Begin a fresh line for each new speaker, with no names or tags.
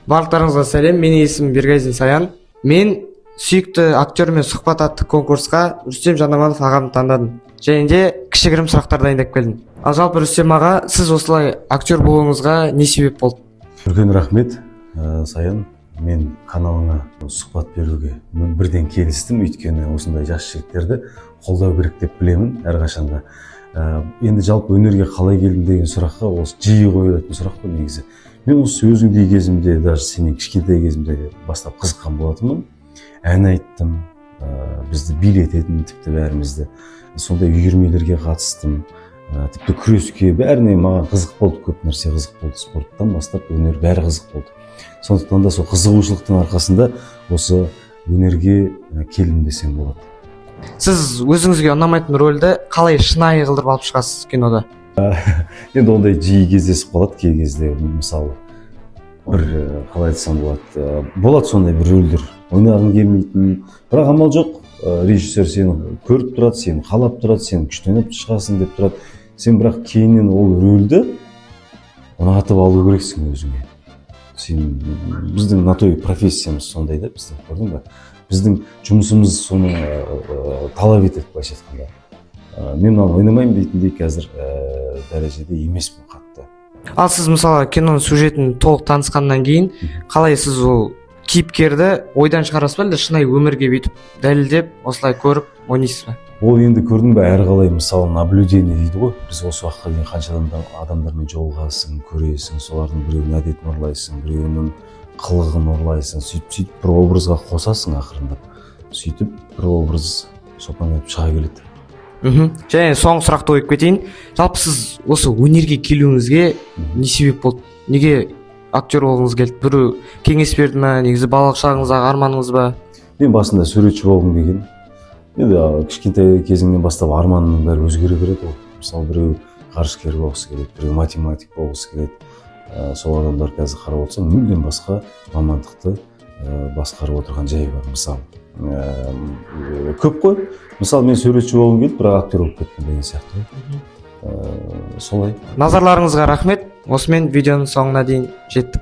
Барлықтарыңызға сәлем, менің есімім Бергайзин Саян. Мен сүйікті актермен сұхбат атты конкурсқа Рүстем Жанаманов ағамды таңдадым. Және де кішігірім сұрақтар дайындап келдім. Ал жалпы Рүстем аға, сіз осылай актер болуыңызға не себеп болды?
Үлкен рахмет, Саян. Мен каналыңа сұхбат беруге бірден келістім, өйткені осындай жас жігіттерді қолдау керек деп білемін әрқашанда. Енді жалпы өнерге қалай келдім деген сұраққа осы жиі қойылатын сұрақ қой негізі. Мен осы өзіңдей кезімде, даже сенен кішкентай кезімде бастап қызыққан болатынмын. Ән айттым, бізді билететін тіпті бәрімізді. Сондай үйірмелерге қатыстым, тіпті күреске, бәріне маған қызық болды, көп нәрсе қызық болды. Спорттан бастап өнер бәрі қызық болды. Сондықтан да сол қызығушылықтың арқасында осы өнерге келдім десем болады.
Сіз өзіңізге ұнамайтын рөлді қалай шынайы қылдырып алып шығасыз кинода?
Енді ондай жиі кездесіп қалады кей кезде, мысалы бір қалай айтсам болады сондай бір рөлдер ойнағың келмейтін, бірақ амал жоқ, режиссер сені көріп тұрады, сені қалап тұрады, сен күштеніп шығасың деп тұрады, сен бірақ кейіннен ол рөлді ұнатып алу керексің өзіңе. Біздің на той профессиямыз сондай да, біздің, көрдің бе? Біздің жұмысымыз соны талап етеді, былайша айтқанда. Мен мынаны ойнамаймын дейтіндей қазір дәрежеде емеспін қатты.
Ал сіз мысалы киноның сюжетін толық танысқаннан кейін қалай сіз ол кейіпкерді ойдан шығарасыз ба, әлде шынайы өмірге бүйтіп дәлелдеп осылай көріп ойнайсыз ба?
Ол енді көрдің бе, әрқалай мысалы наблюдение дейді ғой. Біз осы уақытқа дейін қанша адамдармен жолығасың, көресің, солардың біреуінің әдетін ұрлайсың, біреуінің қылығын ұрлайсың, сөйтіп бір образға қосасың ақырындап. Сөйтіп бір образ содан шыға келеді.
Және соңғы сұрақты қойып кетейін. Жалпы сіз осы өнерге келуіңізге не себеп болды? Неге актер болғыңыз келді? Біреу кеңес берді ме? Негізі балалық шағыңыздағы арманыңыз ба?
Мен басында суретші болғым келген. Енді кішкентай кезіңнен бастап арманның бәрі өзгере береді ғой. Мысалы біреу ғарышкер болғысы келеді, біреу математик болғысы келеді. Сол адамдар қазір қарап отырсаң, мүлдем басқа мамандықты басқарып отырған жайы бар. Мысалы көп қой. Мысалы мен суретші болғым келді, бірақ актер болып кеттім деген сияқты. Солай.
Назарларыңызға рахмет. Осымен видеоның соңына дейін жеттік.